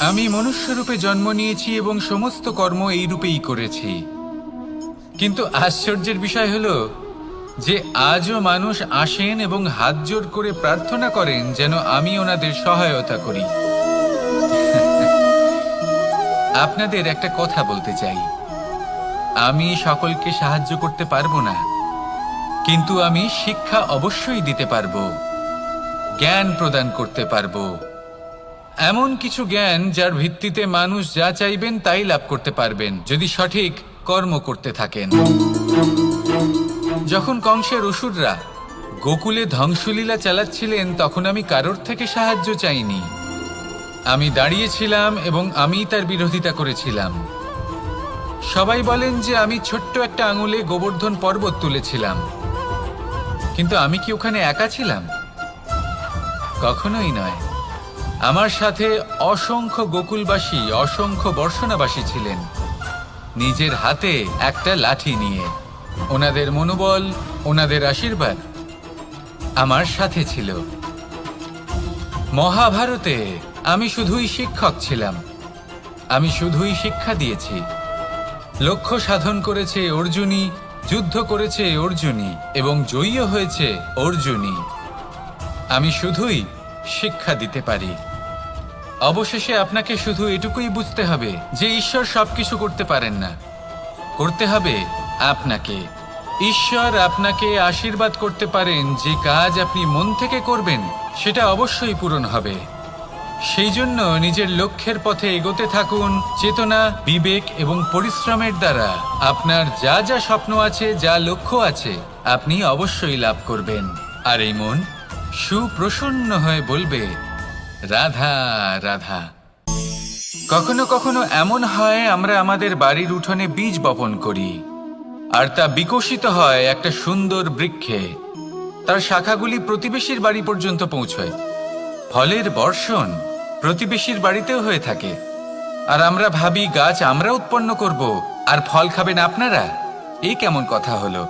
আমি মনুষ্যরূপে জন্ম নিয়েছি এবং সমস্ত কর্ম এই রূপেই করেছি। কিন্তু আশ্চর্যের বিষয় হলো যে আজও মানুষ আসেন এবং হাত জোড় করে প্রার্থনা করেন যেন আমি ওনাদের সহায়তা করি। আপনাদের একটা কথা বলতে চাই, আমি সকলকে সাহায্য করতে পারবো না, কিন্তু আমি শিক্ষা অবশ্যই দিতে পারবো, জ্ঞান প্রদান করতে পারবো, এমন কিছু জ্ঞান যার ভিত্তিতে মানুষ যা চাইবেন তাই লাভ করতে পারবেন যদি সঠিক কর্ম করতে থাকেন। যখন কংসের অসুররা গোকুলে ধ্বংসলীলা চালাচ্ছিলেন তখন আমি কারোর থেকে সাহায্য চাইনি। আমি দাঁড়িয়েছিলাম এবং আমি তার বিরোধিতা করেছিলাম। সবাই বলেন যে আমি ছোট্ট একটা আঙুলে গোবর্ধন পর্বত তুলেছিলাম, কিন্তু আমি কি ওখানে একা ছিলাম? কখনোই নয়। আমার সাথে অসংখ্য গোকুলবাসী, অসংখ্য বর্ষণাবাসী ছিলেন, নিজের হাতে একটা লাঠি নিয়ে। ওনাদের মনোবল, ওনাদের আশীর্বাদ আমার সাথে ছিল। মহাভারতে আমি শুধুই শিক্ষক ছিলাম, আমি শুধুই শিক্ষা দিয়েছি। লক্ষ্য সাধন করেছে অর্জুনই, যুদ্ধ করেছে অর্জুনই এবং জয়ীও হয়েছে অর্জুনই। আমি শুধুই শিক্ষা দিতে পারি। অবশেষে আপনাকে শুধু এটুকুই বুঝতে হবে যে ঈশ্বর সবকিছু করতে পারেন না, করতে হবে আপনাকে। ঈশ্বর আপনাকে আশীর্বাদ করতে পারেন যে কাজ আপনি মন থেকে করবেন সেটা অবশ্যই পূরণ হবে। সেই জন্য নিজের লক্ষ্যের পথে এগোতে থাকুন। চেতনা, বিবেক এবং পরিশ্রমের দ্বারা আপনার যা যা স্বপ্ন আছে, যা লক্ষ্য আছে, আপনি অবশ্যই লাভ করবেন। আর এই মন সুপ্রসন্ন হয়ে বলবে, রাধা রাধা। কখনো কখনো এমন হয় আমরা আমাদের বাড়ির উঠোনে বীজ বপন করি, আর তা বিকশিত হয় একটা সুন্দর বৃক্ষে। তার শাখাগুলি প্রতিবেশীর বাড়ি পর্যন্ত পৌঁছয়। ফলের বর্ষণ প্রতিবেশীর বাড়িতেও হয়ে থাকে, আর আমরা ভাবি গাছ আমরা উৎপন্ন করব আর ফল খাবেন আপনারা। এই কেমন কথা হলো?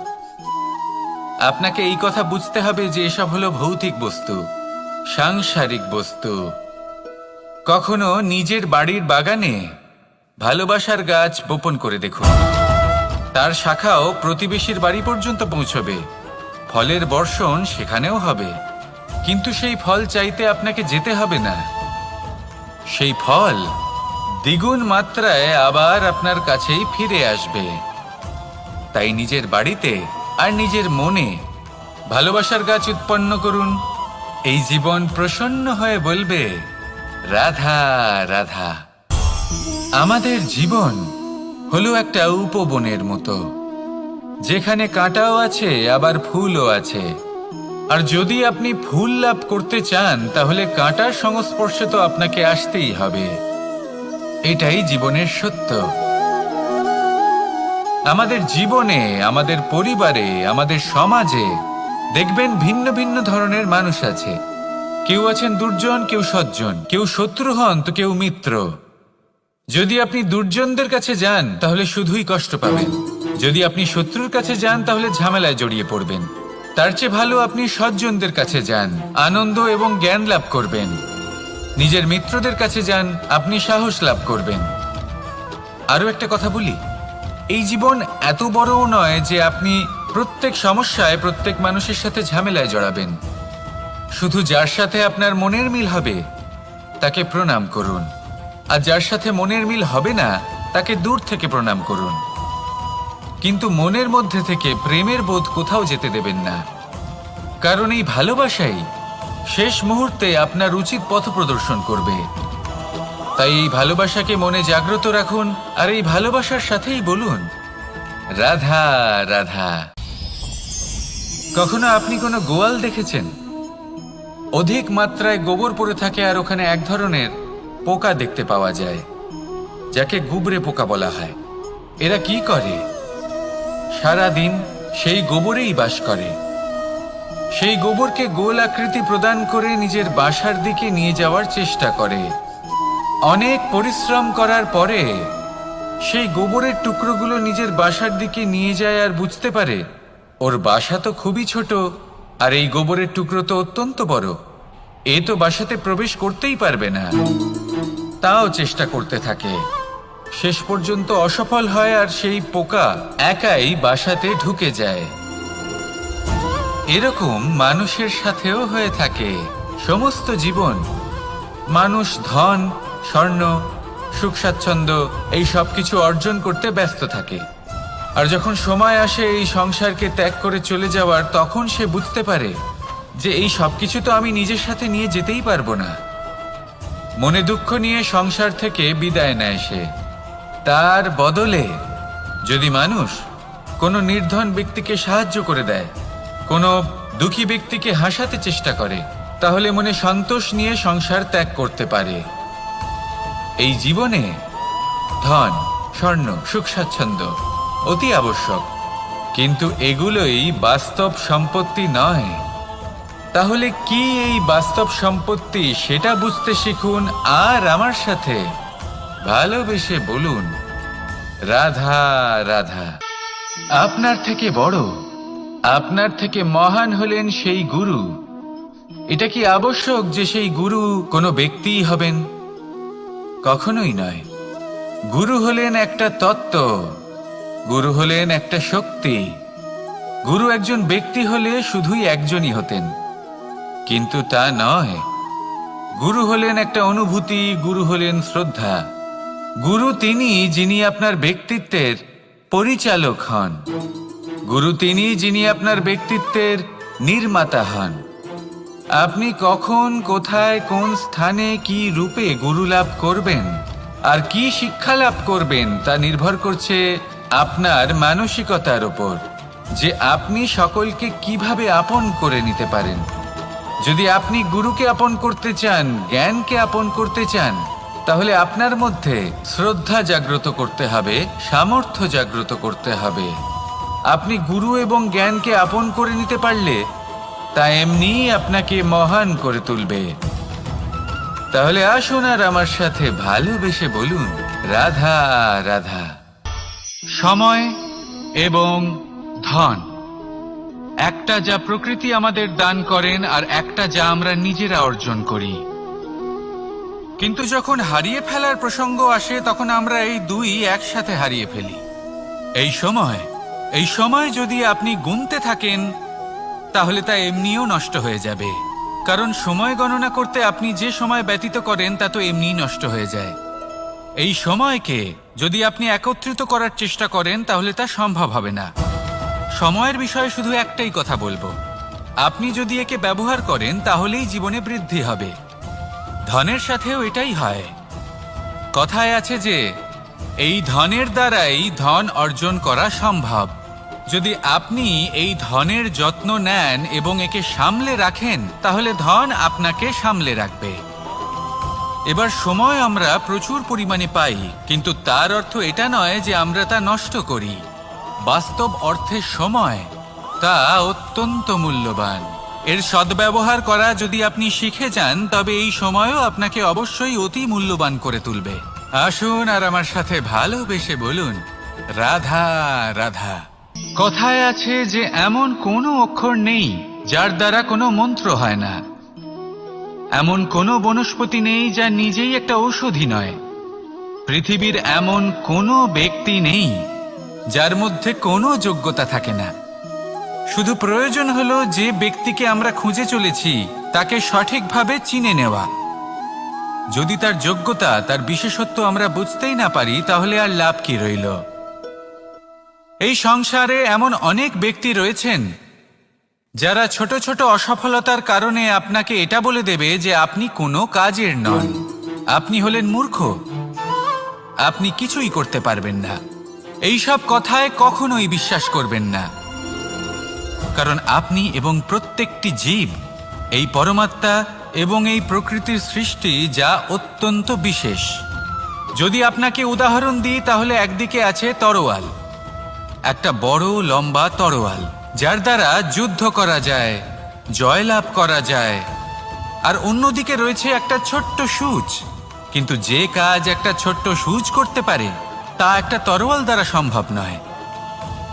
আপনাকে এই কথা বুঝতে হবে যে এসব হলো ভৌতিক বস্তু, সাংসারিক বস্তু। কখনো নিজের বাড়ির বাগানে ভালোবাসার গাছ বপন করে দেখুন, তার শাখাও প্রতিবেশীর বাড়ি পর্যন্ত পৌঁছবে, ফলের বর্ষণ সেখানেও হবে। কিন্তু সেই ফল চাইতে আপনাকে যেতে হবে না, সেই ফল দ্বিগুণ মাত্রায় আবার আপনার কাছেই ফিরে আসবে। তাই নিজের বাড়িতে আর নিজের মনে ভালোবাসার গাছ উৎপন্ন করুন। এই জীবন প্রসন্ন হয়ে বলবে, রাধা রাধা। আমাদের জীবন হলো একটা উপবনের মতো, যেখানে কাঁটাও আছে আবার ফুলও আছে। আর যদি আপনি ফুল লাভ করতে চান তাহলে কাঁটার সংস্পর্শে তো আপনাকে আসতেই হবে। এটাই জীবনের সত্য। আমাদের জীবনে, আমাদের পরিবারে, আমাদের সমাজে দেখবেন ভিন্ন ভিন্ন ধরনের মানুষ আছে। কেউ আছেন দুর্জন, কেউ সজ্জন, কেউ শত্রু হন তো কেউ মিত্র। যদি আপনি দুর্জনদের কাছে যান তাহলে শুধুই কষ্ট পাবেন, যদি আপনি শত্রুর কাছে যান তাহলে ঝামেলায় জড়িয়ে পড়বেন। তার চেয়ে ভালো আপনি সজ্জনদের কাছে যান, আনন্দ এবং জ্ঞান লাভ করবেন। নিজের মিত্রদের কাছে যান, আপনি সাহস লাভ করবেন। আরও একটা কথা বলি, এই জীবন এত বড়ও নয় যে আপনি প্রত্যেক সমস্যায় প্রত্যেক মানুষের সাথে ঝামেলায় জড়াবেন। শুধু যার সাথে আপনার মনের মিল হবে তাকে প্রণাম করুন, আর যার সাথে মনের মিল হবে না তাকে দূর থেকে প্রণাম করুন। কিন্তু মনের মধ্যে থেকে প্রেমের বোধ কোথাও যেতে দেবেন না, কারণ এই ভালোবাসাই শেষ মুহূর্তে আপনার উচিত পথ প্রদর্শন করবে। তাই এই ভালোবাসাকে মনে জাগ্রত রাখুন, আর এই ভালোবাসার সাথেই বলুন, রাধা রাধা। কখনো আপনি কোনো গোয়াল দেখেছেন? অধিক মাত্রায় গোবর পড়ে থাকে আর ওখানে এক ধরনের পোকা দেখতে পাওয়া যায়, যাকে গুবরে পোকা বলা হয়। এরা কি করে? সারাদিন সেই গোবরেই বাস করে। সেই গোবরকে গোল আকৃতি প্রদান করে নিজের বাসার দিকে নিয়ে যাওয়ার চেষ্টা করে। অনেক পরিশ্রম করার পরে সেই গোবরের টুকরোগুলো নিজের বাসার দিকে নিয়ে যায় আর বুঝতে পারে ওর বাসা তো খুবই ছোট, আর এই গোবরের টুকরো তো অত্যন্ত বড়, এ তো বাসাতে প্রবেশ করতেই পারবে না। তাও চেষ্টা করতে থাকে, শেষ পর্যন্ত অসফল হয় আর সেই পোকা একাই বাসাতে ঢুকে যায়। এরকম মানুষের সাথেও হয়ে থাকে। সমস্ত জীবন মানুষ ধন, স্বর্ণ, সুখ স্বাচ্ছন্দ্য এই সব কিছু অর্জন করতে ব্যস্ত থাকে। আর যখন সময় আসে এই সংসারকে ত্যাগ করে চলে যাওয়ার, তখন সে বুঝতে পারে যে এই সব কিছু তো আমি নিজের সাথে নিয়ে যেতেই পারবো না। মনে দুঃখ নিয়ে সংসার থেকে বিদায় নেয় সে। তার বদলে যদি মানুষ কোনো নির্ধন ব্যক্তিকে সাহায্য করে দেয়, কোনো দুঃখী ব্যক্তিকে হাসাতে চেষ্টা করে, তাহলে মনে সন্তোষ নিয়ে সংসার ত্যাগ করতে পারে। এই জীবনে ধন, স্বর্ণ, সুখ স্বাচ্ছন্দ্য অতি আবশ্যক, কিন্তু এগুলোই বাস্তব সম্পত্তি নয়। তাহলে কি এই বাস্তব সম্পত্তি, সেটা বুঝতে শিখুন আর আমার সাথে ভালোবেসে বলুন, রাধা রাধা। আপনার থেকে বড়, আপনার থেকে মহান হলেন সেই গুরু। এটা কি আবশ্যক যে সেই গুরু কোনো ব্যক্তিই হবেন? কখনোই নয়। গুরু হলেন একটা তত্ত্ব, গুরু হলেন একটা শক্তি। গুরু একজন ব্যক্তি হলে শুধুই একজনই হতেন, কিন্তু তা নয়। গুরু হলেন একটা অনুভূতি, গুরু হলেন শ্রদ্ধা। গুরু তিনি যিনি আপনার ব্যক্তিত্বের পরিচালক হন। গুরু তিনি যিনি আপনার ব্যক্তিত্বের নির্মাতা হন। আপনি কখন, কোথায়, কোন স্থানে, কি রূপে গুরু লাভ করবেন আর কি শিক্ষা লাভ করবেন তা নির্ভর করছে আপনার মানসিকতার উপর, যে আপনি সকলকে কিভাবে আপন করে নিতে পারেন। যদি আপনি গুরুকে আপন করতে চান, জ্ঞানকে আপন করতে চান, তাহলে আপনার মধ্যে শ্রদ্ধা জাগ্রত করতে হবে, সামর্থ্য জাগ্রত করতে হবে। আপনি গুরু এবং জ্ঞানকে আপন করে নিতে পারলে তা এমনিই আপনাকে মহান করে তুলবে। তাহলে আসুন আর আমার সাথে ভালোবেসে বলুন, রাধা রাধা। সময় এবং ধন, একটা যা প্রকৃতি আমাদের দান করেন আর একটা যা আমরা নিজেরা অর্জন করি। কিন্তু যখন হারিয়ে ফেলার প্রসঙ্গ আসে, তখন আমরা এই দুই একসাথে হারিয়ে ফেলি। এই সময় যদি আপনি গুনতে থাকেন, তাহলে তা এমনিও নষ্ট হয়ে যাবে। কারণ সময় গণনা করতে আপনি যে সময় ব্যতীত করেন তা তো এমনিই নষ্ট হয়ে যায়। এই সময়কে যদি আপনি একত্রিত করার চেষ্টা করেন, তাহলে তা সম্ভব হবে না। সময়ের বিষয়ে শুধু একটাই কথা বলবো, আপনি যদি একে ব্যবহার করেন তাহলেই জীবনে বৃদ্ধি হবে। ধনের সাথেও এটাই হয়। কথায় আছে যে এই ধনের দ্বারাই ধন অর্জন করা সম্ভব। যদি আপনি এই ধনের যত্ন নেন এবং একে সামলে রাখেন, তাহলে ধন আপনাকে সামলে রাখবে। এবার সময় আমরা প্রচুর পরিমাণে পাই, কিন্তু তার অর্থ এটা নয় যে আমরা তা নষ্ট করি। বাস্তব অর্থে সময় তা অত্যন্ত মূল্যবান। এর সদ্ব্যবহার করা যদি আপনি শিখে যান, তবে এই সময়ও আপনাকে অবশ্যই অতি মূল্যবান করে তুলবে। আসুন আর আমার সাথে ভালোবেসে বলুন, রাধা রাধা। কথায় আছে যে এমন কোনো অক্ষর নেই যার দ্বারা কোনো মন্ত্র হয় না। এমন কোনো বনস্পতি নেই যা নিজেই একটা ঔষধি নয়। পৃথিবীর এমন কোনো ব্যক্তি নেই যার মধ্যে কোনো যোগ্যতা থাকে না। শুধু প্রয়োজন হলো যে ব্যক্তিকে আমরা খুঁজে চলেছি তাকে সঠিকভাবে চিনে নেওয়া। যদি তার যোগ্যতা, তার বিশেষত্ব আমরা বুঝতেই না পারি, তাহলে আর লাভ কি রইল? এই সংসারে এমন অনেক ব্যক্তি রয়েছেন যারা ছোট ছোট অসফলতার কারণে আপনাকে এটা বলে দেবে যে আপনি কোনো কাজের নন, আপনি হলেন মূর্খ, আপনি কিছুই করতে পারবেন না। এইসব কথায় কখনোই বিশ্বাস করবেন না, কারণ আপনি এবং প্রত্যেকটি জীব এই পরমাত্মা এবং এই প্রকৃতির সৃষ্টি, যা অত্যন্ত বিশেষ। যদি আপনাকে উদাহরণ দিই, তাহলে একদিকে আছে তরোয়াল, একটা বড় লম্বা তরোয়াল, যার দ্বারা যুদ্ধ করা যায়, জয়লাভ করা যায়। আর অন্যদিকে রয়েছে একটা ছোট্ট সূচ, কিন্তু যে কাজ একটা ছোট্ট সূচ করতে পারে তা একটা তরোয়াল দ্বারা সম্ভব নয়।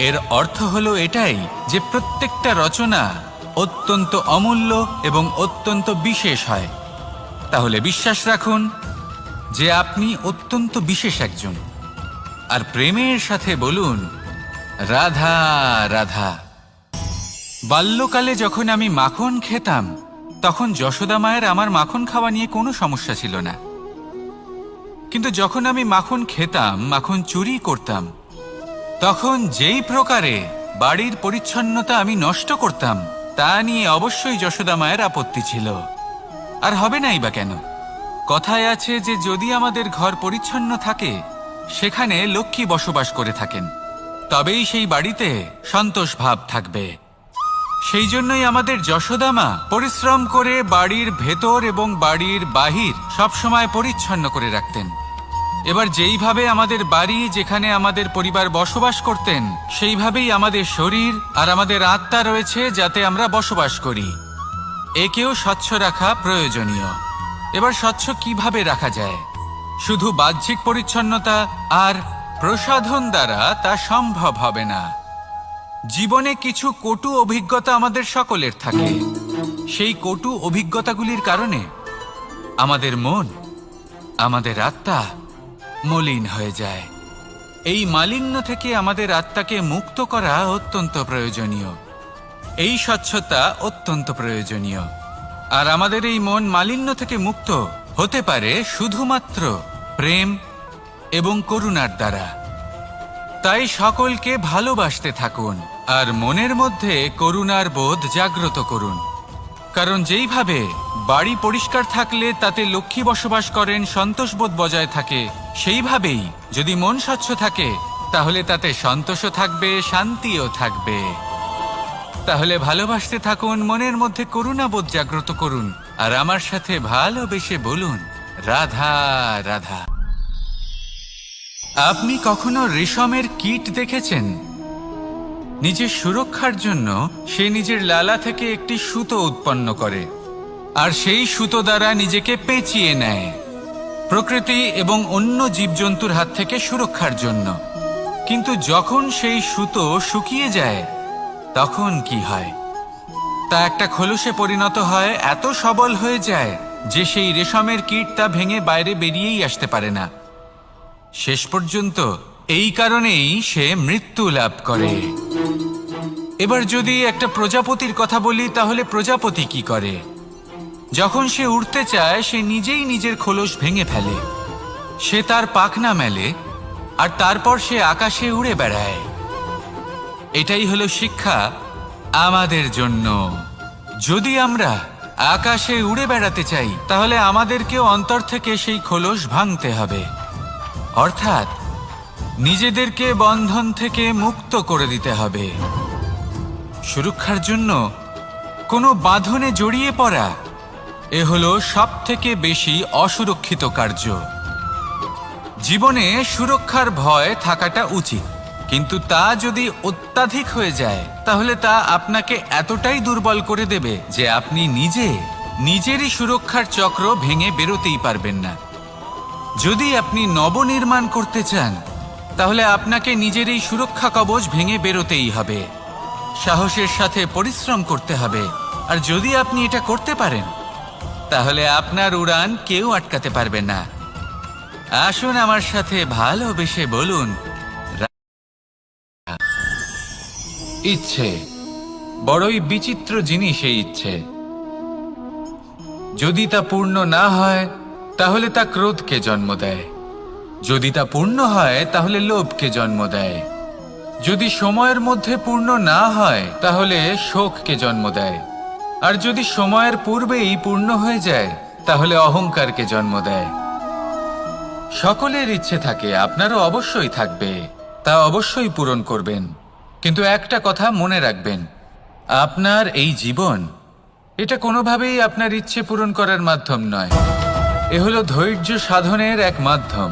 এর অর্থ হলো এটাই যে প্রত্যেকটা রচনা অত্যন্ত অমূল্য এবং অত্যন্ত বিশেষ হয়। তাহলে বিশ্বাস রাখুন, যে আপনি অত্যন্ত বিশেষ একজন। আর প্রেমের সাথে বলুন, রাধা রাধা। বাল্যকালে যখন আমি মাখন খেতাম, তখন যশোদা মায়ের আমার মাখন খাওয়া নিয়ে কোনো সমস্যা ছিল না। কিন্তু যখন আমি মাখন খেতাম, মাখন চুরি করতাম, তখন যেই প্রকারে বাড়ির পরিচ্ছন্নতা আমি নষ্ট করতাম, তা নিয়ে অবশ্যই যশোদা মায়ের আপত্তি ছিল। আর হবে নাই বা কেন? কথায় আছে যে যদি আমাদের ঘর পরিচ্ছন্ন থাকে, সেখানে লক্ষ্মী বসবাস করে থাকেন, তবেই সেই বাড়িতে সন্তোষ ভাব থাকবে। সেই জন্যই আমাদের যশোদা মা পরিশ্রম করে বাড়ির ভেতর এবং বাড়ির বাহির সবসময় পরিচ্ছন্ন করে রাখতেন। এবার যেইভাবে আমাদের বাড়ি, যেখানে আমাদের পরিবার বসবাস করতেন, সেইভাবেই আমাদের শরীর আর আমাদের আত্মা রয়েছে, যাতে আমরা বসবাস করি। একেও স্বচ্ছ রাখা প্রয়োজনীয়। এবার স্বচ্ছ কিভাবে রাখা যায়? শুধু বাহ্যিক পরিচ্ছন্নতা আর প্রসাধন দ্বারা তা সম্ভব হবে না। জীবনে কিছু কটু অভিজ্ঞতা আমাদের সকলের থাকে। সেই কটু অভিজ্ঞতাগুলির কারণে আমাদের মন, আমাদের আত্মা মলিন হয়ে যায়। এই মালিন্য থেকে আমাদের আত্মাকে মুক্ত করা অত্যন্ত প্রয়োজনীয়। এই স্বচ্ছতা অত্যন্ত প্রয়োজনীয়। আর আমাদের এই মন মালিন্য থেকে মুক্ত হতে পারে শুধুমাত্র প্রেম এবং করুণার দ্বারা। তাই সকলকে ভালোবাসতে থাকুন আর মনের মধ্যে করুণার বোধ জাগ্রত করুন। কারণ যেইভাবে বাড়ি পরিষ্কার থাকলে তাতে লক্ষ্মী বসবাস করেন, সন্তোষবোধ বজায় থাকে, সেইভাবেই যদি মন স্বচ্ছ থাকে, তাহলে তাতে সন্তোষও থাকবে, শান্তিও থাকবে। তাহলে ভালোবাসতে থাকুন, মনের মধ্যে করুণাবোধ জাগ্রত করুন, আর আমার সাথে ভালোবেসে বলুন, রাধা রাধা। আপনি কখনো রেশমের কীট দেখেছেন? নিজের সুরক্ষার জন্য সে নিজের লালা থেকে একটি সুতো উৎপন্ন করে, আর সেই সুতো দ্বারা নিজেকে পেঁচিয়ে নেয়, প্রকৃতি এবং অন্য জীবজন্তুর হাত থেকে সুরক্ষার জন্য। কিন্তু যখন সেই সুতো শুকিয়ে যায়, তখন কি হয়? তা একটা খোলসে পরিণত হয়, এত সবল হয়ে যায় যে সেই রেশমের কীট তা ভেঙে বাইরে বেরিয়েই আসতে পারে না। শেষ পর্যন্ত এই কারণেই সে মৃত্যু লাভ করে। এবার যদি একটা প্রজাপতির কথা বলি, তাহলে প্রজাপতি কি করে? যখন সে উড়তে চায়, সে নিজেই নিজের খোলস ভেঙে ফেলে, সে তার পাখনা মেলে, আর তারপর সে আকাশে উড়ে বেড়ায়। এটাই হলো শিক্ষা আমাদের জন্য। যদি আমরা আকাশে উড়ে বেড়াতে চাই, তাহলে আমাদেরকেও অন্তর থেকে সেই খোলস ভাঙতে হবে, অর্থাৎ নিজেদেরকে বন্ধন থেকে মুক্ত করে দিতে হবে। সুরক্ষার জন্য কোনো বাঁধনে জড়িয়ে পড়া, এ হলো সবথেকে বেশি অসুরক্ষিত কার্য। জীবনে সুরক্ষার ভয় থাকাটা উচিত, কিন্তু তা যদি অত্যাধিক হয়ে যায়, তাহলে তা আপনাকে এতটাই দুর্বল করে দেবে যে আপনি নিজেরই সুরক্ষার চক্র ভেঙে বেরোতেই পারবেন না। যদি আপনি নবনির্মাণ করতে চান, তাহলে আপনাকে নিজের এই সুরক্ষা কবচ ভেঙে বেরোতেই হবে, সাহসের সাথে পরিশ্রম করতে হবে। আর যদি আপনি এটা করতে পারেন, তাহলে আপনার উড়ান কেউ আটকাতে পারবে না। আসুন আমার সাথে ভালোবেসে বলুন, ইচ্ছে বড়ই বিচিত্র জিনিস। এই ইচ্ছে যদি তা পূর্ণ না হয়, তাহলে তা ক্রোধকে জন্ম দেয়। যদি তা পূর্ণ হয়, তাহলে লোভকে জন্ম দেয়। যদি সময়ের মধ্যে পূর্ণ না হয়, তাহলে শোককে জন্ম দেয়। আর যদি সময়ের পূর্বেই পূর্ণ হয়ে যায়, তাহলে অহংকারকে জন্ম দেয়। সকলের ইচ্ছে থাকে, আপনারও অবশ্যই থাকবে, তা অবশ্যই পূরণ করবেন। কিন্তু একটা কথা মনে রাখবেন, আপনার এই জীবন, এটা কোনোভাবেই আপনার ইচ্ছে পূরণ করার মাধ্যম নয়। এ হলো ধৈর্য সাধনের এক মাধ্যম,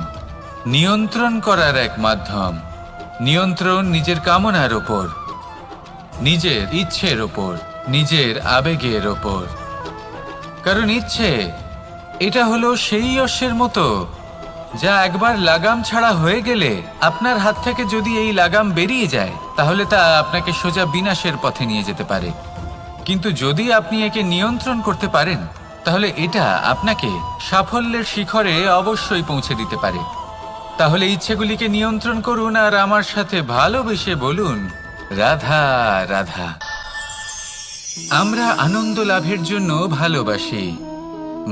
নিয়ন্ত্রণ করার এক মাধ্যম। নিয়ন্ত্রণ নিজের কামনার ওপর, নিজের ইচ্ছের ওপর, নিজের আবেগের ওপর। কারণ ইচ্ছে এটা হলো সেই অশ্বের মতো, যা একবার লাগাম ছাড়া হয়ে গেলে, আপনার হাত থেকে যদি এই লাগাম বেরিয়ে যায়, তাহলে তা আপনাকে সোজা বিনাশের পথে নিয়ে যেতে পারে। কিন্তু যদি আপনি একে নিয়ন্ত্রণ করতে পারেন, তাহলে এটা আপনাকে সাফল্যের শিখরে অবশ্যই পৌঁছে দিতে পারে। তাহলে ইচ্ছেগুলিকে নিয়ন্ত্রণ করুন আর আমার সাথে ভালোবেসে বলুন, রাধা রাধা। আমরা আনন্দ লাভের জন্য ভালোবাসি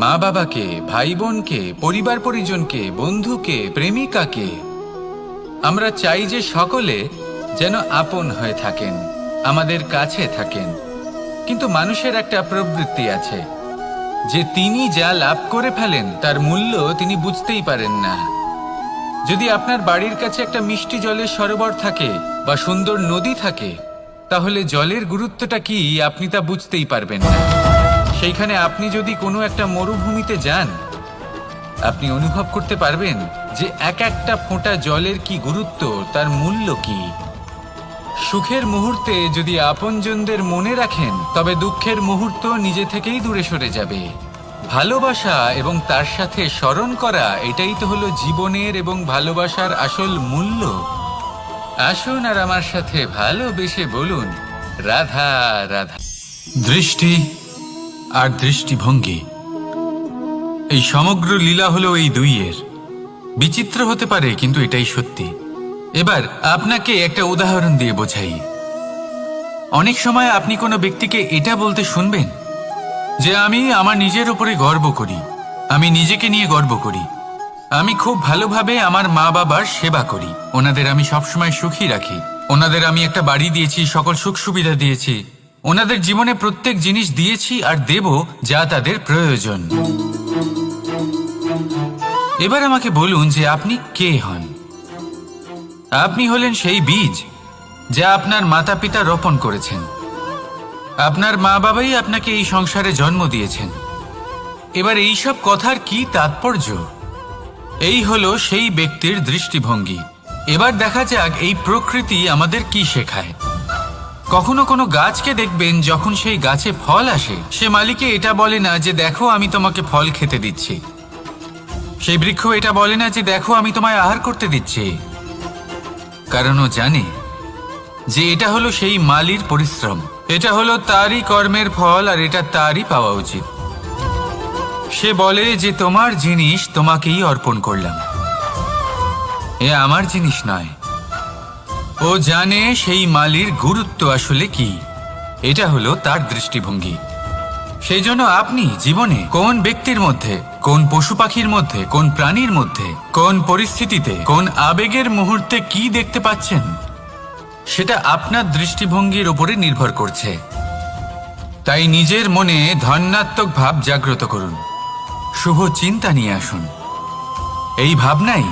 মা বাবাকে, ভাই বোনকে, পরিবার পরিজনকে, বন্ধুকে, প্রেমিকাকে। আমরা চাই যে সকলে যেন আপন হয়ে থাকেন, আমাদের কাছে থাকেন। কিন্তু মানুষের একটা প্রবৃত্তি আছে যে তিনি যা লাভ করে ফেলেন তার মূল্য তিনি বুঝতেই পারেন না। যদি আপনার বাড়ির কাছে একটা মিষ্টি জলের সরোবর থাকে বা সুন্দর নদী থাকে, তাহলে জলের গুরুত্বটা কি আপনি তা বুঝতেই পারবেন না। সেইখানে আপনি যদি কোনো একটা মরুভূমিতে যান, আপনি অনুভব করতে পারবেন যে এক একটা ফোঁটা জলের কি গুরুত্ব, তার মূল্য কি। সুখের মুহূর্তে যদি আপনজনদের মনে রাখেন, তবে দুঃখের মুহূর্ত নিজে থেকেই দূরে সরে যাবে। ভালোবাসা এবং তার সাথে স্মরণ করা, এটাই তো হলো জীবনের এবং ভালোবাসার আসল মূল্য। আসুন আর আমার সাথে ভালোবেসে বলুন, রাধা রাধা। দৃষ্টি আর দৃষ্টিভঙ্গি, এই সমগ্র লীলা হলো এই দুইয়ের। বিচিত্র হতে পারে, কিন্তু এটাই সত্যি। এবার আপনাকে একটা উদাহরণ দিয়ে বোঝাই। অনেক সময় আপনি কোনো ব্যক্তিকে এটা বলতে শুনবেন যে আমি আমার নিজের উপরে গর্ব করি, আমি নিজেকে নিয়ে গর্ব করি, আমি খুব ভালোভাবে আমার মা বাবার সেবা করি, ওনাদের আমি সবসময় সুখী রাখি, ওনাদের আমি একটা বাড়ি দিয়েছি, সকল সুখ সুবিধা দিয়েছি, ওনাদের জীবনে প্রত্যেক জিনিস দিয়েছি আর দেব যা তাদের প্রয়োজন। এবার আমাকে বলুন যে আপনি কে হন? আপনি হলেন সেই বীজ যা আপনার মাতা পিতা রোপণ করেছেন। আপনার মা বাবাই আপনাকে এই সংসারে জন্ম দিয়েছেন। এবার এইসব কথার কি তাৎপর্য? এই হলো সেই ব্যক্তির দৃষ্টিভঙ্গি। এবার দেখা যাক এই প্রকৃতি আমাদের কি শেখায়। কখনো কোনো গাছকে দেখবেন, যখন সেই গাছে ফল আসে, সে মালিকে এটা বলে না যে দেখো আমি তোমাকে ফল খেতে দিচ্ছি। সেই বৃক্ষ এটা বলে না যে দেখো আমি তোমায় আহার করতে দিচ্ছি, কারণ ও জানে যে এটা হলো সেই মালির পরিশ্রম, এটা হলো তারই কর্মের ফল আর এটা তারই পাওয়া উচিত। সে বলে যে তোমার জিনিস তোমাকেই অর্পণ করলাম, এ আমার জিনিস নয়। ও জানে সেই মালির গুরুত্ব আসলে কি। এটা হলো তার দৃষ্টিভঙ্গি। সেই জন্য আপনি জীবনে কোন ব্যক্তির মধ্যে, কোন পশু পাখির মধ্যে, কোন প্রাণীর মধ্যে, কোন পরিস্থিতিতে, কোন আবেগের মুহূর্তে কি দেখতে পাচ্ছেন, সেটা আপনার দৃষ্টিভঙ্গির উপরে নির্ভর করছে। তাই নিজের মনে ধন্যাত্মক ভাব জাগ্রত করুন, শুভ চিন্তা নিয়ে আসুন। এই ভাবনাই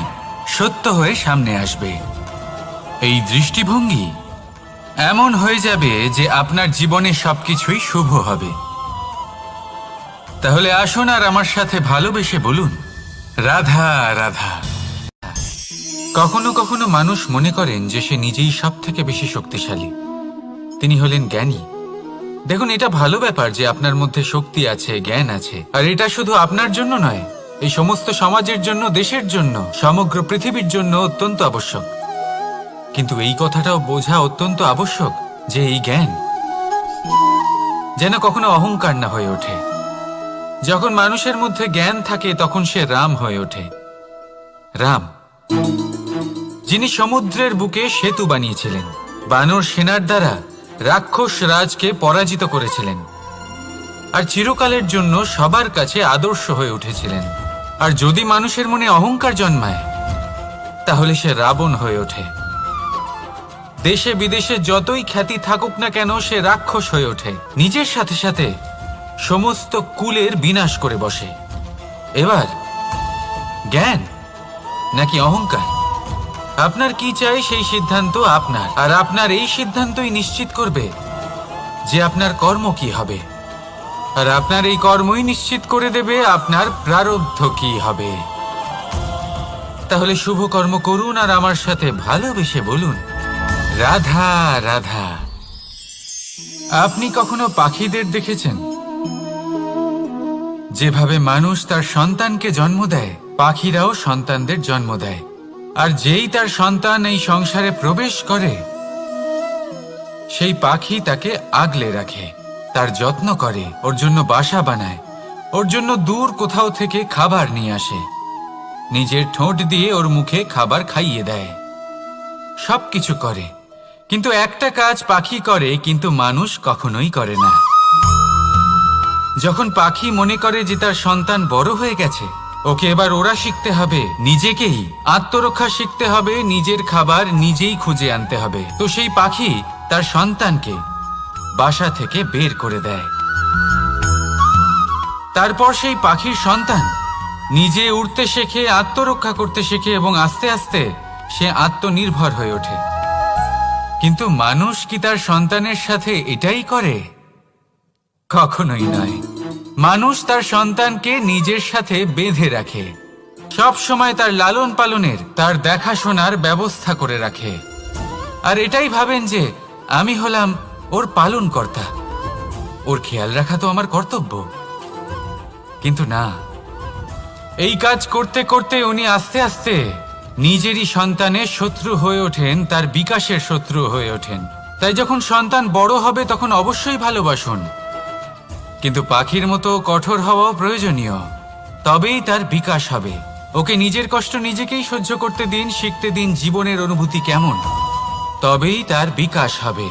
সত্য হয়ে সামনে আসবে। এই দৃষ্টিভঙ্গি এমন হয়ে যাবে যে আপনার জীবনে সবকিছুই শুভ হবে। তাহলে আসুন আর আমার সাথে ভালোবেসে বলুন, রাধা রাধা। কখনো কখনো মানুষ মনে করেন যে সে নিজেই সব থেকে বেশি শক্তিশালী, তিনি হলেন জ্ঞানী। দেখুন, এটা ভালো ব্যাপার যে আপনার মধ্যে শক্তি আছে, জ্ঞান আছে, আর এটা শুধু আপনার জন্য নয়, এই সমস্ত সমাজের জন্য, দেশের জন্য, সমগ্র পৃথিবীর জন্য অত্যন্ত আবশ্যক। কিন্তু এই কথাটাও বোঝা অত্যন্ত আবশ্যক যে এই জ্ঞান যেন কখনো অহংকার না হয়ে ওঠে। যখন মানুষের মধ্যে জ্ঞান থাকে তখন সে রাম হয়ে ওঠে। রাম, যিনি সমুদ্রের বুকে সেতু বানিয়েছিলেন, বানর সেনার দ্বারা রাক্ষস রাজকে পরাজিত করেছিলেন, আর চিরকালের জন্য সবার কাছে আদর্শ হয়ে উঠেছিলেন। আর যদি মানুষের মনে অহংকার জন্মায়, তাহলে সে রাবণ হয়ে ওঠে। দেশে বিদেশে যতই খ্যাতি থাকুক না কেন, সে রাক্ষস হয়ে ওঠে, নিজের সাথে সাথে সমস্ত কুলের বিনাশ করে বসে। এবার জ্ঞান নাকি অহংকার, আপনার কি চাই সেই সিদ্ধান্ত আপনার, আর আপনার এই সিদ্ধান্তই নিশ্চিত করবে যে আপনার কর্ম কি হবে, আর আপনার এই কর্মই নিশ্চিত করে দেবে আপনার প্রারব্ধ কি হবে। তাহলে শুভ কর্ম করুন আর আমার সাথে ভালোবেসে বলুন, রাধা রাধা। আপনি কখনো পাখিদের দেখেছেন? যেভাবে মানুষ তার সন্তানকে জন্ম দেয়, পাখিরাও সন্তানদের জন্ম দেয়। আর যেই তার সন্তান এই সংসারে প্রবেশ করে, সেই পাখি তাকে আগলে রাখে, তার যত্ন করে, ওর জন্য বাসা বানায়, ওর জন্য দূর কোথাও থেকে খাবার নিয়ে আসে, নিজের ঠোঁট দিয়ে ওর মুখে খাবার খাইয়ে দেয়, সবকিছু করে। কিন্তু একটা কাজ পাখি করে, কিন্তু মানুষ কখনোই করে না। যখন পাখি মনে করে যে তার সন্তান বড় হয়ে গেছে, ওকে এবার ওরা শিখতে হবে, নিজেকেই আত্মরক্ষা শিখতে হবে, নিজের খাবার নিজেই খুঁজে আনতে হবে, তো সেই পাখি তার সন্তানকে বাসা থেকে বের করে দেয়। তারপর সেই পাখির সন্তান নিজে উড়তে শেখে, আত্মরক্ষা করতে শেখে এবং আস্তে আস্তে সে আত্মনির্ভর হয়ে ওঠে। কিন্তু মানুষ কি তার সন্তানের সাথে এটাই করে? কখনোই নয়। মানুষ তার সন্তানকে নিজের সাথে বেঁধে রাখে, সব সময় তার লালন পালনের, তার দেখাশোনার ব্যবস্থা করে রাখে, আর এটাই ভাবেন যে আমি হলাম ওর পালনকর্তা, ওর খেয়াল রাখা তো আমার কর্তব্য। কিন্তু না, এই কাজ করতে করতে উনি আস্তে আস্তে নিজেরই সন্তানের শত্রু হয়ে ওঠেন, তার বিকাশের শত্রু হয়ে ওঠেন। তাই যখন সন্তান বড় হবে তখন অবশ্যই ভালোবাসুন, কিন্তু পাখির মতো কঠোর হওয়াও প্রয়োজনীয়, তবেই তার বিকাশ হবে। ওকে নিজের কষ্ট নিজেকেই সহ্য করতে দিন, শিখতে দিন জীবনের অনুভূতি কেমন, তবেই তার বিকাশ হবে।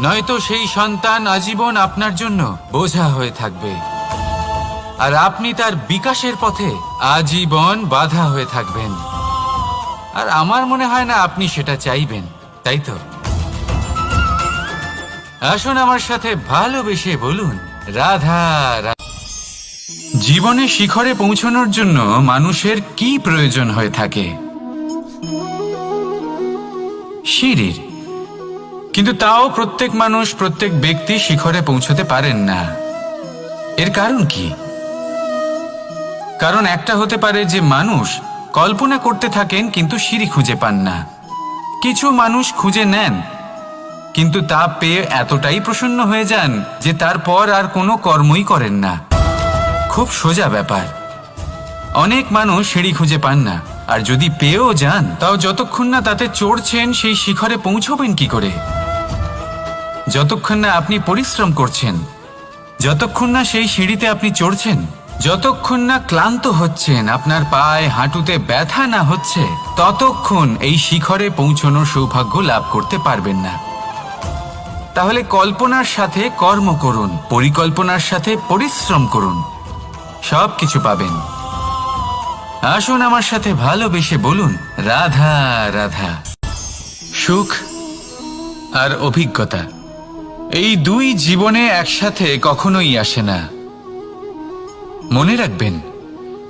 নয়তো সেই সন্তান আজীবন আপনার জন্য বোঝা হয়ে থাকবে, আর আপনি তার বিকাশের পথে আজীবন বাধা হয়ে থাকবেন। আর আমার মনে হয় না আপনি সেটা চাইবেন, তাই তো? আসুন আমার সাথে ভালোবেসে বলুন, রাধা রাধা। জীবনে শিখরে পৌঁছানোর জন্য মানুষের কি প্রয়োজন হয়ে থাকে? সিঁড়ির। কিন্তু তাও প্রত্যেক মানুষ, প্রত্যেক ব্যক্তি শিখরে পৌঁছতে পারেন না। এর কারণ কি? কারণ একটা হতে পারে যে মানুষ কল্পনা করতে থাকেন কিন্তু সিঁড়ি খুঁজে পান না। কিছু মানুষ খুঁজে নেন কিন্তু তা পেয়ে এতটাই প্রসন্ন হয়ে যান যে তারপর আর কোনো কর্মই করেন না। খুব সোজা ব্যাপার। অনেক মানুষ সিঁড়ি খুঁজে পান না, আর যদি পেয়েও যান তাও যতক্ষণ না তাতে চড়ছেন সেই শিখরে পৌঁছবেন কি করে? যতক্ষণ না আপনি পরিশ্রম করছেন, যতক্ষণ না সেই সিঁড়িতে আপনি চড়ছেন, যতক্ষণ না ক্লান্ত হচ্ছেন, আপনার পায়ে হাঁটুতে ব্যথা না হচ্ছে, ততক্ষণ এই শিখরে পৌঁছানোর সৌভাগ্য লাভ করতে পারবেন না। তাহলে কল্পনার সাথে কর্ম করুন, পরিকল্পনার সাথে পরিশ্রম করুন, সব কিছু পাবেন। আসুন আমার সাথে ভালোবেসে বলুন, রাধা রাধা। সুখ আর অভিজ্ঞতা, এই দুই জীবনে একসাথে কখনোই আসে না। মনে রাখবেন,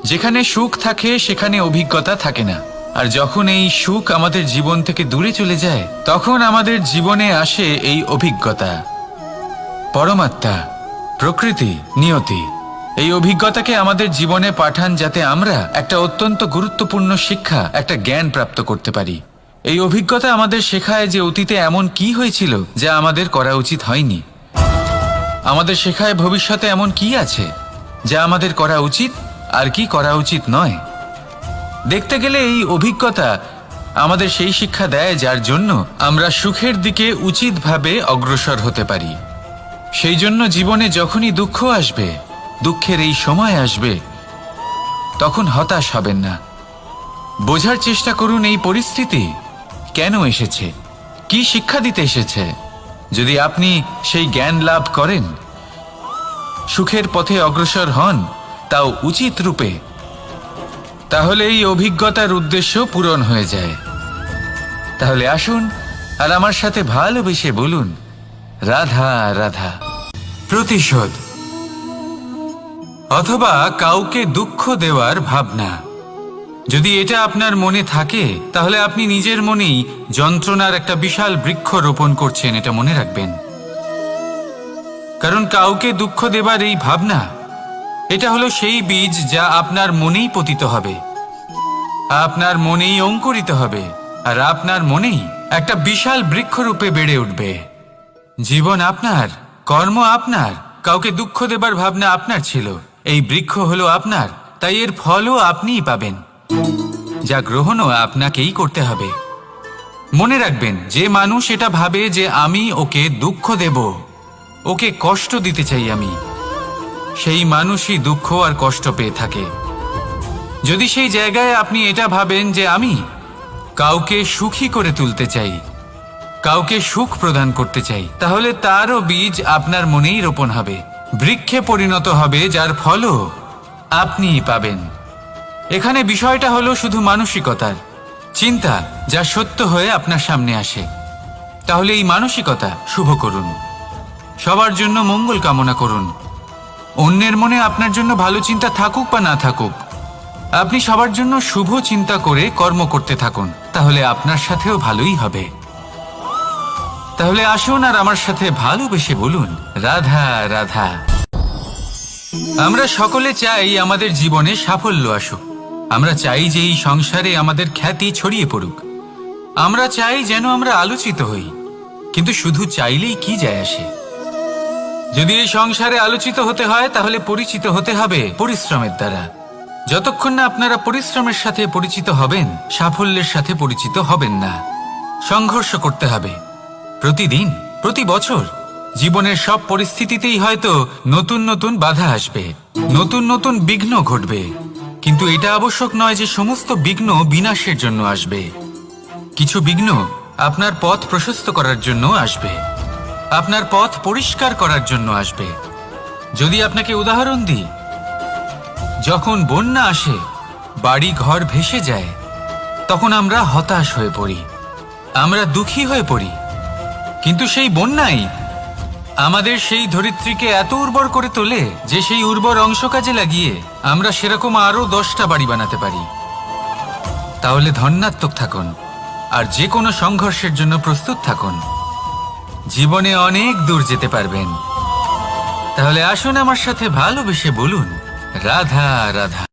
যেখানে সুখ থাকে সেখানে অভিজ্ঞতা থাকে না। আর যখন এই সুখ আমাদের জীবন থেকে দূরে চলে যায়, তখন আমাদের জীবনে আসে এই অভিজ্ঞতা। পরমাত্মা, প্রকৃতি, নিয়তি এই অভিজ্ঞতাকে আমাদের জীবনে পাঠান, যাতে আমরা একটা অত্যন্ত গুরুত্বপূর্ণ শিক্ষা, একটা জ্ঞান প্রাপ্ত করতে পারি। এই অভিজ্ঞতা আমাদের শেখায় যে অতীতে এমন কি হয়েছিল যা আমাদের করা উচিত হয়নি। আমাদের শেখায় ভবিষ্যতে এমন কি আছে যা আমাদের করা উচিত আর কি করা উচিত নয়। দেখতে গেলে এই অভিজ্ঞতা আমাদের সেই শিক্ষা দেয় যার জন্য আমরা সুখের দিকে উচিতভাবে অগ্রসর হতে পারি। সেই জন্য জীবনে যখনই দুঃখ আসবে, দুঃখের এই সময় আসবে, তখন হতাশ হবেন না। বোঝার চেষ্টা করুন এই পরিস্থিতি কেন এসেছে, কি শিক্ষা দিতে এসেছে। যদি আপনি সেই জ্ঞান লাভ করেন, সুখের পথে অগ্রসর হন, তাও উচিত রূপে, তাহলে এই অভিজ্ঞতার উদ্দেশ্য পূরণ হয়ে যায়। তাহলে আসুন আর আমার সাথে ভালোবেসে বলুন, রাধা রাধা। প্রতিশোধ অথবা কাউকে দুঃখ দেওয়ার ভাবনা, যদি এটা আপনার মনে থাকে তাহলে আপনি নিজের মনেই যন্ত্রণার একটা বিশাল বৃক্ষ রোপণ করছেন, এটা মনে রাখবেন। কারণ কাউকে দুঃখ দেবার এই ভাবনা, এটা হলো সেই বীজ যা আপনার মনেই পতিত হবে, আপনার মনেই অঙ্কুরিত হবে, আর আপনার মনেই একটা বিশাল বৃক্ষরূপে বেড়ে উঠবে। জীবন আপনার, কর্ম আপনার, কাউকে দুঃখ দেবার ভাবনা আপনার ছিল, এই বৃক্ষ হলো আপনার, তাই এর ফলও আপনিই পাবেন, যা গ্রহণও আপনাকেই করতে হবে। মনে রাখবেন, যে মানুষ এটা ভাবে যে আমি ওকে দুঃখ দেব, ওকে কষ্ট দিতে চাই আমি, সেই মানুষই দুঃখ আর কষ্ট পেয়ে থাকে। যদি সেই জায়গায় আপনি এটা ভাবেন যে আমি কাউকে সুখী করে তুলতে চাই, কাউকে সুখ প্রদান করতে চাই, তাহলে তারও বীজ আপনার মনেই রোপণ হবে, বৃক্ষে পরিণত হবে, যার ফলও আপনিই পাবেন। এখানে বিষয়টা হলো শুধু মানসিকতার চিন্তা, যা সত্য হয়ে আপনার সামনে আসে। তাহলে এই মানসিকতা শুভ করুন, সবার জন্য মঙ্গল কামনা করুন। অন্যের মনে আপনার জন্য ভালো চিন্তা থাকুক বা না থাকুক, আপনি সবার জন্য শুভ চিন্তা করে কর্ম করতে থাকুন, তাহলে আপনার সাথেও ভালোই হবে। তাহলে আসুন আর আমার সাথে ভালোবেসে বলুন, রাধা রাধা। আমরা সকলে চাই আমাদের জীবনে সাফল্য আসুক। আমরা চাই যে এই সংসারে আমাদের খ্যাতি ছড়িয়ে পড়ুক। আমরা চাই যেন আমরা আলোচিত হই। কিন্তু শুধু চাইলেই কি যায় আসে? যদি এই সংসারে আলোচিত হতে হয়, তাহলে পরিচিত হতে হবে পরিশ্রমের দ্বারা। যতক্ষণ না আপনারা পরিশ্রমের সাথে পরিচিত হবেন, সাফল্যের সাথে পরিচিত হবেন না। সংঘর্ষ করতে হবে প্রতিদিন, প্রতি বছর। জীবনের সব পরিস্থিতিতেই হয়তো নতুন নতুন বাধা আসবে, নতুন নতুন বিঘ্ন ঘটবে, কিন্তু এটা আবশ্যক নয় যে সমস্ত বিঘ্ন বিনাশের জন্য আসবে। কিছু বিঘ্ন আপনার পথ প্রশস্ত করার জন্য আসবে, আপনার পথ পরিষ্কার করার জন্য আসবে। যদি আপনাকে উদাহরণ দিই, যখন বন্যা আসে, বাড়ি ঘর ভেসে যায়, তখন আমরা হতাশ হয়ে পড়ি, আমরা দুঃখী হয়ে পড়ি। কিন্তু সেই বন্যাই আমাদের সেই ধরিত্রীকে এত উর্বর করে তোলে যে সেই উর্বর অংশ কাজে লাগিয়ে আমরা সেরকম আরো 10টা বাড়ি বানাতে পারি। তাহলে ধন্যাত্মক থাকুন আর যে কোনো সংঘর্ষের জন্য প্রস্তুত থাকুন। জীবনে অনেক দূর যেতে পারবেন। তাহলে আসুন আমার সাথে ভালোবেসে বলুন, রাধা রাধা।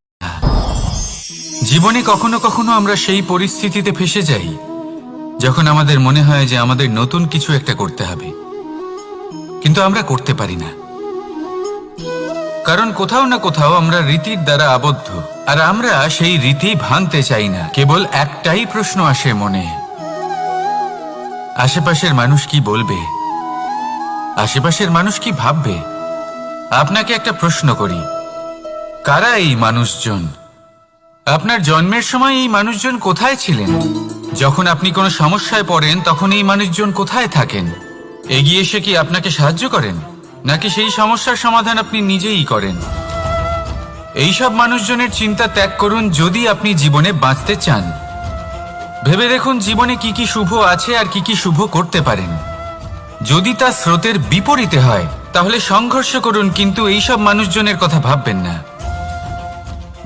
জীবনে কখনো কখনো আমরা সেই পরিস্থিতিতে ফেসে যাই যখন আমাদের মনে হয় যে আমাদের নতুন কিছু একটা করতে হবে, কিন্তু আমরা করতে পারি না, কারণ কোথাও না কোথাও আমরা রীতির দ্বারা আবদ্ধ, আর আমরা সেই রীতি ভাঙতে চাই না। কেবল একটাই প্রশ্ন আসে মনে, আশেপাশের মানুষ কি বলবে, আশেপাশের মানুষ কি ভাববে। আপনাকে একটা প্রশ্ন করি, কারা এই মানুষজন? আপনার জন্মের সময় এই মানুষজন কোথায় ছিলেন? যখন আপনি কোনো সমস্যায় পড়েন, তখন এই মানুষজন কোথায় থাকেন? এগিয়ে এসে কি আপনাকে সাহায্য করেন, নাকি সেই সমস্যার সমাধান আপনি নিজেই করেন? এইসব মানুষজনের চিন্তা ত্যাগ করুন যদি আপনি জীবনে বাঁচতে চান। ভেবে দেখুন জীবনে কি কি শুভ আছে আর কি কি শুভ করতে পারেন। যদি তা স্রোতের বিপরীতে হয়, তাহলে সংঘর্ষ করুন, কিন্তু এইসব মানুষজনের কথা ভাববেন না।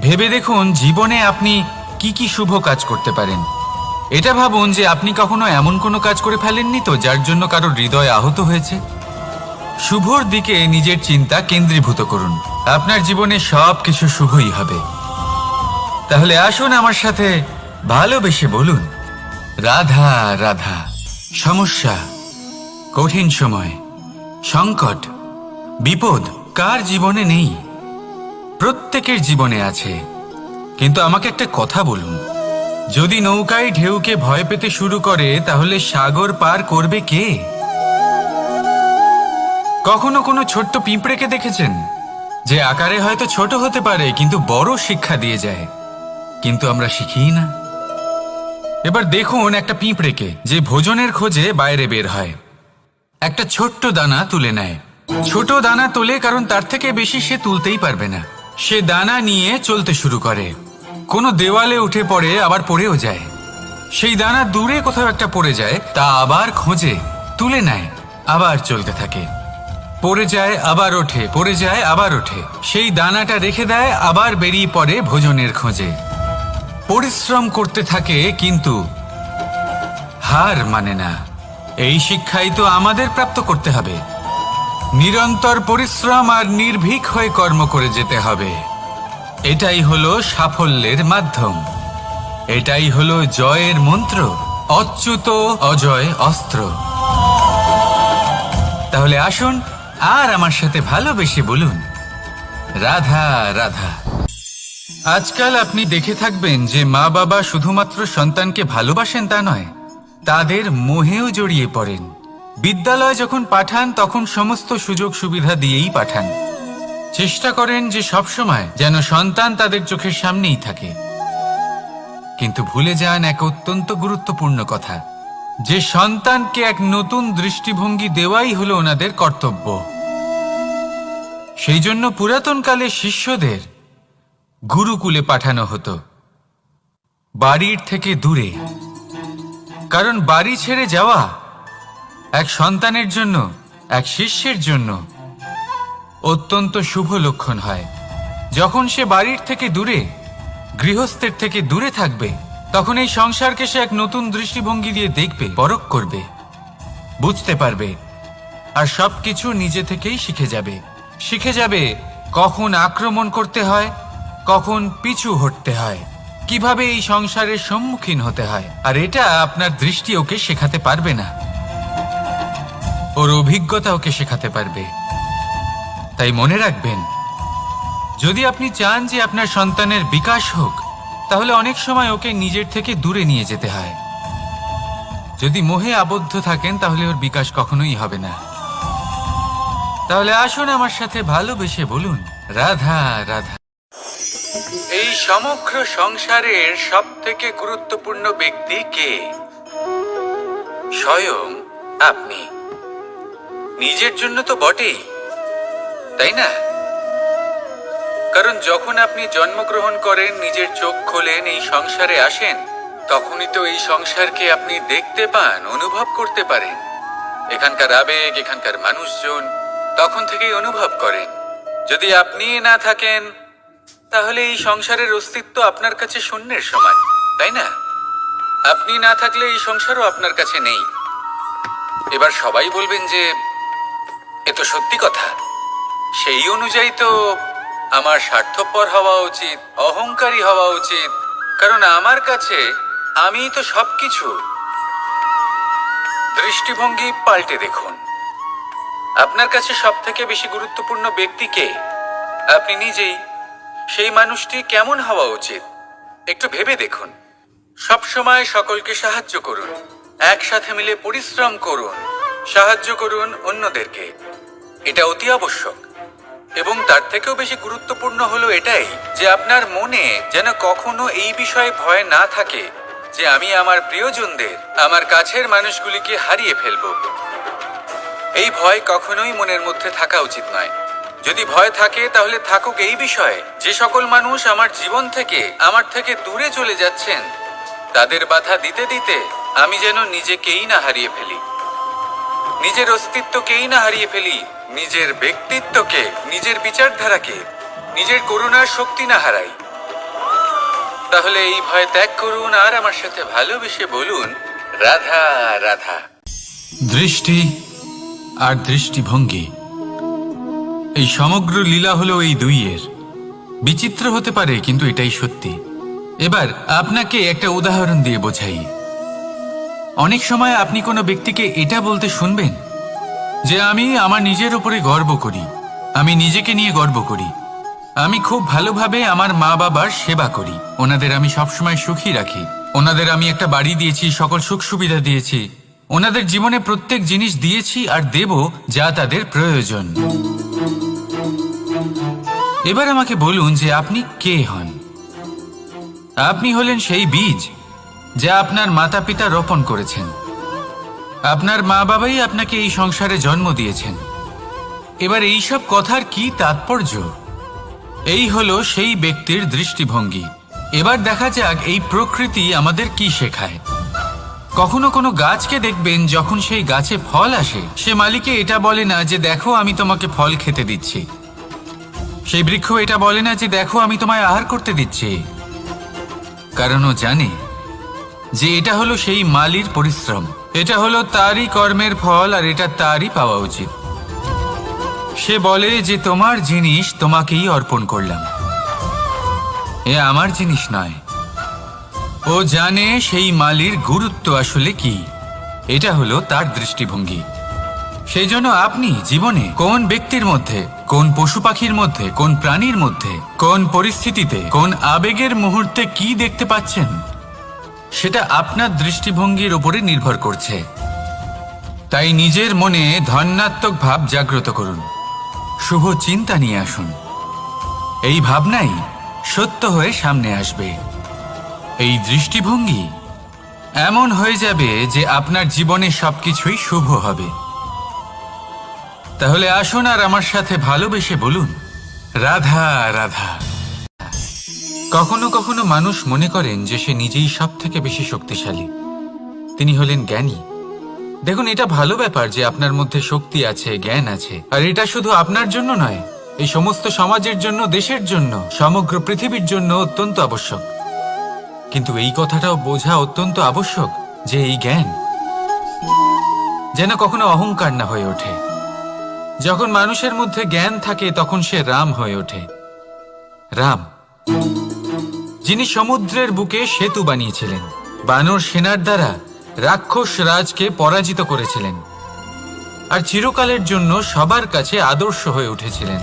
ভেবে দেখুন জীবনে আপনি কি কি শুভ কাজ করতে পারেন। এটা ভাবুন যে আপনি কখনো এমন কোনো কাজ করে ফেলেননি তো যার জন্য কারো হৃদয় আহত হয়েছে। শুভর দিকে নিজের চিন্তা কেন্দ্রীভূত করুন, আপনার জীবনে সব কিছু শুভই হবে। তাহলে আসুন আমার সাথে ভালোবেসে বলুন, রাধা রাধা। সমস্যা, কঠিন সময়, সংকট, বিপদ কার জীবনে নেই? প্রত্যেকের জীবনে আছে। কিন্তু আমাকে একটা কথা বলুন, যদি নৌকায় ঢেউকে ভয় পেতে শুরু করে, তাহলে সাগর পার করবে কে? কখনো কোনো ছোট্ট পিঁপড়েকে দেখেছেন, যে আকারে হয়তো ছোট হতে পারে কিন্তু বড় শিক্ষা দিয়ে যায়? কিন্তু আমরা শিখিই না। এবার দেখুন একটা পিঁপড়েকে, যে ভোজনের খোঁজে বাইরে বের হয়, একটা ছোট্ট দানা তুলে নেয়। ছোট দানা তোলে কারণ তার থেকে বেশি সে তুলতেই পারবে না। সে দানা নিয়ে চলতে শুরু করে, কোনো দেওয়ালে উঠে পড়ে, আবার পড়েও যায়। সেই দানা দূরে কোথাও একটা পড়ে যায়, তা আবার খোঁজে, তুলে নেয়, আবার চলতে থাকে। পড়ে যায়, আবার ওঠে, পড়ে যায়, আবার ওঠে। সেই দানাটা রেখে দেয়, আবার বেরিয়ে পড়ে ভোজনের খোঁজে। পরিশ্রম করতে থাকে কিন্তু হার মানে না। এই শিক্ষাই তো আমাদের প্রাপ্ত করতে হবে। নিরন্তর পরিশ্রম আর নির্ভীক হয়ে কর্ম করে যেতে হবে। এটাই হলো সাফল্যের মাধ্যম, এটাই হলো জয়ের মন্ত্র, অচ্যুত অজয় অস্ত্র। তাহলে আসুন আর আমার সাথে ভালোবেসে বলুন, রাধা রাধা। আজকাল আপনি দেখে থাকবেন যে মা বাবা শুধুমাত্র সন্তানকে ভালোবাসেন তা নয়, তাদের মোহেও জড়িয়ে পড়েন। বিদ্যালয়ে যখন পাঠান তখন সমস্ত সুযোগ সুবিধা দিয়েই পাঠান। চেষ্টা করেন যে সবসময় যেন সন্তান তাদের চোখের সামনেই থাকে, কিন্তু ভুলে যান এক অত্যন্ত গুরুত্বপূর্ণ কথা, যে সন্তানকে এক নতুন দৃষ্টিভঙ্গি দেওয়াই হলো ওনাদের কর্তব্য। সেই জন্য পুরাতনকালে শিষ্যদের গুরুকুলে পাঠানো হতো, বাড়ির থেকে দূরে। কারণ বাড়ি ছেড়ে যাওয়া এক সন্তানের জন্য, এক শিষ্যের জন্য অত্যন্ত শুভ লক্ষণ হয়। যখন সে বাড়ির থেকে দূরে, গৃহস্থের থেকে দূরে থাকবে, তখন এই সংসারকে সে এক নতুন দৃষ্টিভঙ্গি দিয়ে দেখবে, পরখ করবে, বুঝতে পারবে, আর সবকিছু নিজে থেকেই শিখে যাবে কখন আক্রমণ করতে হয়, কখন পিছু হটতে হয়, কিভাবে এই সংসারের সম্মুখীন হতে হয়। আর এটা আপনার দৃষ্টি ওকে শেখাতে পারবে না, ওর অভিজ্ঞতা ওকে শেখাতে পারবে। তাই মনে রাখবেন, যদি আপনি চান যে আপনার সন্তানের বিকাশ হোক, তাহলে অনেক সময় ওকে নিজের থেকে দূরে নিয়ে যেতে হয়। যদি মোহে আবদ্ধ থাকেন তাহলে ওর বিকাশ কখনোই হবে না। তাহলে আসুন আমার সাথে ভালোবেসে বলুন, রাধা রাধা। এই সমগ্র সংসারের সব থেকে গুরুত্বপূর্ণ ব্যক্তি কে? স্বয়ং আপনি। নিজের জন্য তো বটেই, তাই না? কারণ যখন আপনি জন্মগ্রহণ করেন, নিজের চোখ খোলেন, এই সংসারে আসেন, তখনই তো এই সংসারকে আপনি দেখতে পান, অনুভব করতে পারেন। এখানকার আবেগ, এখানকার মানুষজন তখন থেকেই অনুভব করেন। যদি আপনি না থাকেন, তাহলে এই সংসারের অস্তিত্ব আপনার কাছে শূন্যের সমান, তাই না? আপনি না থাকলে এই সংসারও আপনার কাছে নেই। এবার সবাই বলবেন যে এ তো সত্যি কথা, সেই অনুযায়ী তো আমার স্বার্থপর হওয়া উচিত, অহংকারী হওয়া উচিত, কারণ আমার কাছে আমিই তো সবকিছু। দৃষ্টিভঙ্গি পাল্টে দেখুন, আপনার কাছে সব থেকে বেশি গুরুত্বপূর্ণ ব্যক্তি কে? আপনি নিজেই। সেই মানুষটি কেমন হওয়া উচিত একটু ভেবে দেখুন। সবসময় সকলকে সাহায্য করুন, একসাথে মিলে পরিশ্রম করুন, সাহায্য করুন অন্যদেরকে, এটা অতি আবশ্যক। এবং তার থেকেও বেশি গুরুত্বপূর্ণ হলো এটাই যে আপনার মনে যেন কখনো এই বিষয়ে ভয় না থাকে যে আমি আমার প্রিয়জনদের, আমার কাছের মানুষগুলিকে হারিয়ে ফেলব। এই ভয় কখনোই মনের মধ্যে থাকা উচিত নয়। যদি ভয় থাকে তাহলে থাকুক এই বিষয়ে যে সকল মানুষ আমার জীবন থেকে, আমার থেকে দূরে চলে যাচ্ছেন, তাদের বাধা দিতে দিতে আমি যেন নিজেকেই না হারিয়ে ফেলি, নিজের অস্তিত্বকেই না হারিয়ে ফেলি, নিজের ব্যক্তিত্বকে, নিজের বিচারধারাকে, নিজের করুণার শক্তি না হারাই। তাহলে এই ভয় ত্যাগ করুন আর আমার সাথে ভালোবেসে বলুন, রাধা রাধা। দৃষ্টি আর দৃষ্টিভঙ্গি, এই সমগ্র লীলা হলো এই দুইয়ের। বিচিত্র হতে পারে, কিন্তু এটাই সত্যি। এবার আপনাকে একটা উদাহরণ দিয়ে বোঝাই। অনেক সময় আপনি কোনো ব্যক্তিকে এটা বলতে শুনবেন যে আমি আমার নিজের উপরে গর্ব করি, আমি নিজেকে নিয়ে গর্ব করি, আমি খুব ভালোভাবে আমার মা বাবার সেবা করি, ওনাদের আমি সবসময় সুখী রাখি, ওনাদের আমি একটা বাড়ি দিয়েছি, সকল সুখ সুবিধা দিয়েছি, ওনাদের জীবনে প্রত্যেক জিনিস দিয়েছি আর দেব যা তাদের প্রয়োজন। এবার আমাকে বলুন যে আপনি কে হন? আপনি হলেন সেই বীজ যা আপনার মাতা পিতা রোপণ করেছেন। আপনার মা বাবাই আপনাকে এই সংসারে জন্ম দিয়েছেন। এবার এইসব কথার কি তাৎপর্য? এই হলো সেই ব্যক্তির দৃষ্টিভঙ্গি। এবার দেখা যাক এই প্রকৃতি আমাদের কি শেখায়। কখনো কোনো গাছকে দেখবেন, যখন সেই গাছে ফল আসে, সে মালিকে এটা বলে না যে দেখো আমি তোমাকে ফল খেতে দিচ্ছি। সেই বৃক্ষ এটা বলে না যে দেখো আমি তোমায় আহার করতে দিচ্ছি, কারণ ও জানে যে এটা হলো সেই মালির পরিশ্রম, এটা হলো তারই কর্মের ফল, আর এটা তারই পাওয়া উচিত। সে বলে যে তোমার জিনিস তোমাকেই অর্পণ করলাম, এ আমার জিনিস নয়। ও জানে সেই মালির গুরুত্ব আসলে কি, এটা হলো তার দৃষ্টিভঙ্গি। সেই জন্য আপনি জীবনে কোন ব্যক্তির মধ্যে, কোন পশু পাখির মধ্যে, কোন প্রাণীর মধ্যে, কোন পরিস্থিতিতে, কোন আবেগের মুহূর্তে কি দেখতে পাচ্ছেন, সেটা আপনার দৃষ্টিভঙ্গির উপরে নির্ভর করছে। তাই নিজের মনে ধনাত্মক ভাব জাগ্রত করুন, শুভ চিন্তা নিয়ে আসুন। এই ভাবনাই সত্য হয়ে সামনে আসবে। এই দৃষ্টিভঙ্গি এমন হয়ে যাবে যে আপনার জীবনে সবকিছুই শুভ হবে। তাহলে আসুন আর আমার সাথে ভালোবেসে বলুন, রাধা রাধা। কখনো কখনো মানুষ মনে করেন যে সে নিজেই সব থেকে বেশি শক্তিশালী, তিনি হলেন জ্ঞানী। দেখুন, এটা ভালো ব্যাপার যে আপনার মধ্যে শক্তি আছে, জ্ঞান আছে, আর এটা শুধু আপনার জন্য নয়, এই সমস্ত সমাজের জন্য, দেশের জন্য, সমগ্র পৃথিবীর জন্য অত্যন্ত আবশ্যক। কিন্তু এই কথাটাও বোঝা অত্যন্ত আবশ্যক যে এই জ্ঞান যেন কখনো অহংকার না হয়ে ওঠে। যখন মানুষের মধ্যে জ্ঞান থাকে তখন সে রাম হয়ে ওঠে। রাম, যিনি সমুদ্রের বুকে সেতু বানিয়েছিলেন, বানর সেনার দ্বারা রাক্ষস রাজকে পরাজিত করেছিলেন, আর চিরকালের জন্য সবার কাছে আদর্শ হয়ে উঠেছিলেন।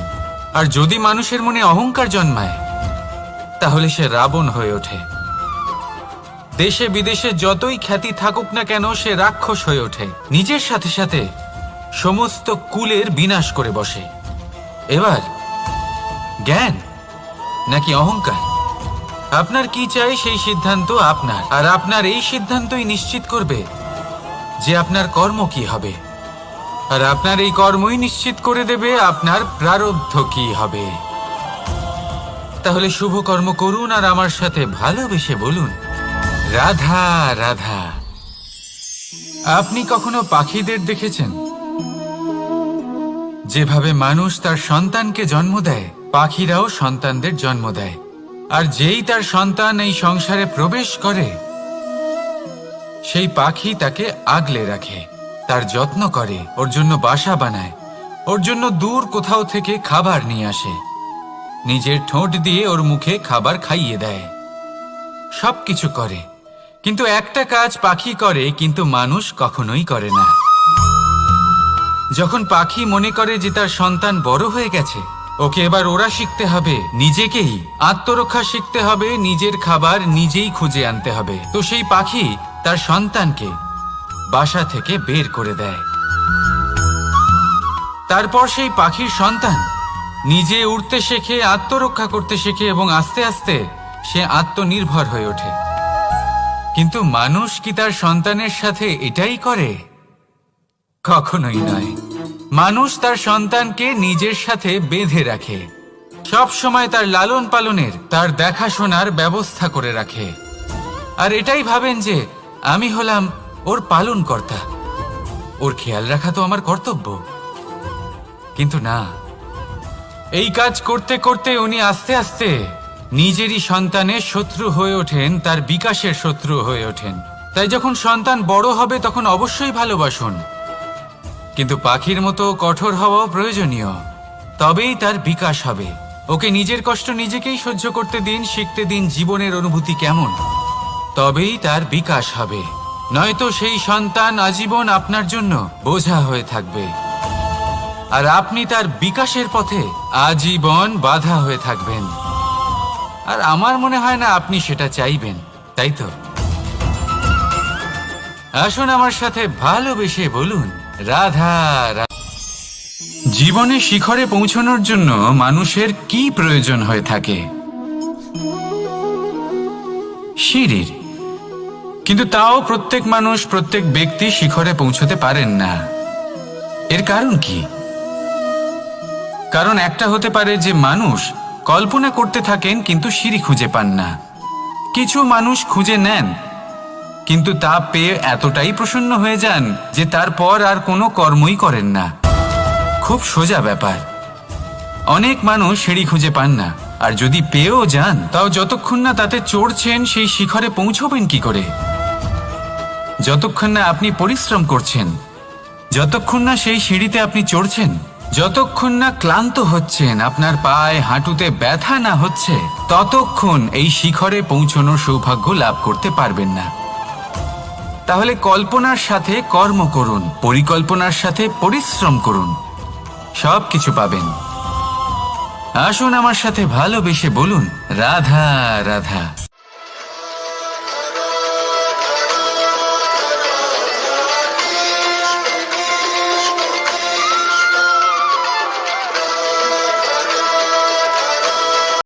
আর যদি মানুষের মনে অহংকার জন্মায় তাহলে সে রাবণ হয়ে ওঠে। দেশে বিদেশে যতই খ্যাতি থাকুক না কেন, সে রাক্ষস হয়ে ওঠে, নিজের সাথে সাথে সমস্ত কুলের বিনাশ করে বসে। এবার জ্ঞান নাকি অহংকার, আপনার কি চাই সেই সিদ্ধান্ত আপনার, আর আপনার এই সিদ্ধান্তই নিশ্চিত করবে যে আপনার কর্ম কি হবে, আর আপনার এই কর্মই নিশ্চিত করে দেবে আপনার প্রারব্ধ কি হবে। তাহলে শুভ কর্ম করুন আর আমার সাথে ভালোবেসে বলুন, রাধা রাধা। আপনি কখনো পাখিদের দেখেছেন? যেভাবে মানুষ তার সন্তানকে জন্ম দেয়, পাখিরাও সন্তানদের জন্ম দেয়। আর যেই তার সন্তান এই সংসারে প্রবেশ করে, সেই পাখি তাকে আগলে রাখে, তার যত্ন করে, ওর জন্য বাসা বানায়, ওর জন্য দূর কোথাও থেকে খাবার নিয়ে আসে, নিজের ঠোঁট দিয়ে ওর মুখে খাবার খাইয়ে দেয়, সবকিছু করে। কিন্তু একটা কাজ পাখি করে কিন্তু মানুষ কখনোই করে না। যখন পাখি মনে করে যে তার সন্তান বড় হয়ে গেছে, ওকে এবার ওরা শিখতে হবে, নিজেকেই আত্মরক্ষা শিখতে হবে, নিজের খাবার নিজেই খুঁজে আনতে হবে, তো সেই পাখি তার সন্তানকে বাসা থেকে বের করে দেয়। তারপর সেই পাখির সন্তান নিজে উড়তে শেখে, আত্মরক্ষা করতে শেখে, এবং আস্তে আস্তে সে আত্মনির্ভর হয়ে ওঠে। কিন্তু মানুষ কি তার সন্তানের সাথে এটাই করে? কখনোই নয়। মানুষ তার সন্তানকে নিজের সাথে বেঁধে রাখে, সব সময় তার লালন পালনের, তার দেখাশোনার ব্যবস্থা করে রাখে, আর এটাই ভাবেন যে আমি হলাম ওর পালনকর্তা, ওর খেয়াল রাখা তো আমার কর্তব্য। কিন্তু না, এই কাজ করতে করতে উনি আস্তে আস্তে নিজেরই সন্তানের শত্রু হয়ে ওঠেন, তার বিকাশের শত্রু হয়ে ওঠেন। তাই যখন সন্তান বড় হবে তখন অবশ্যই ভালোবাসুন, কিন্তু পাখির মতো কঠোর হওয়াও প্রয়োজনীয়, তবেই তার বিকাশ হবে। ওকে নিজের কষ্ট নিজেকেই সহ্য করতে দিন, শিখতে দিন জীবনের অনুভূতি কেমন, তবেই তার বিকাশ হবে। নয়তো সেই সন্তান আজীবন আপনার জন্য বোঝা হয়ে থাকবে, আর আপনি তার বিকাশের পথে আজীবন বাধা হয়ে থাকবেন। আর আমার মনে হয় না আপনি সেটা চাইবেন, তাই তো? আসুন আমার সাথে ভালোবেসে বলুন, রাধা রাধা। জীবনে শিখরে পৌঁছানোর জন্য মানুষের কি প্রয়োজন হয়ে থাকে? সিঁড়ির। কিন্তু তাও প্রত্যেক মানুষ, প্রত্যেক ব্যক্তি শিখরে পৌঁছতে পারেন না। এর কারণ কি? কারণ একটা হতে পারে যে মানুষ কল্পনা করতে থাকেন কিন্তু সিঁড়ি খুঁজে পান না। কিছু মানুষ খুঁজে নেন কিন্তু তা পেয়ে এতটাই প্রসন্ন হয়ে যান যে তারপর আর কোনো কর্মই করেন না। খুব সোজা ব্যাপার। অনেক মানুষ সিঁড়ি খুঁজে পান না, আর যদি পেয়েও যান তাও যতক্ষণ না তাতে চড়ছেন সেই শিখরে পৌঁছবেন কি করে? যতক্ষণ না আপনি পরিশ্রম করছেন, যতক্ষণ না সেই সিঁড়িতে আপনি চড়ছেন, যতক্ষণ না ক্লান্ত হচ্ছেন, আপনার পায়ে হাঁটুতে ব্যথা না হচ্ছে, ততক্ষণ এই শিখরে পৌঁছানোর সৌভাগ্য লাভ করতে পারবেন না। তাহলে কল্পনার সাথে কর্ম করুন, পরিকল্পনার সাথে পরিশ্রম করুন, সব কিছু পাবেন। আসুন আমার সাথে ভালোবেসে বলুন, রাধা রাধা।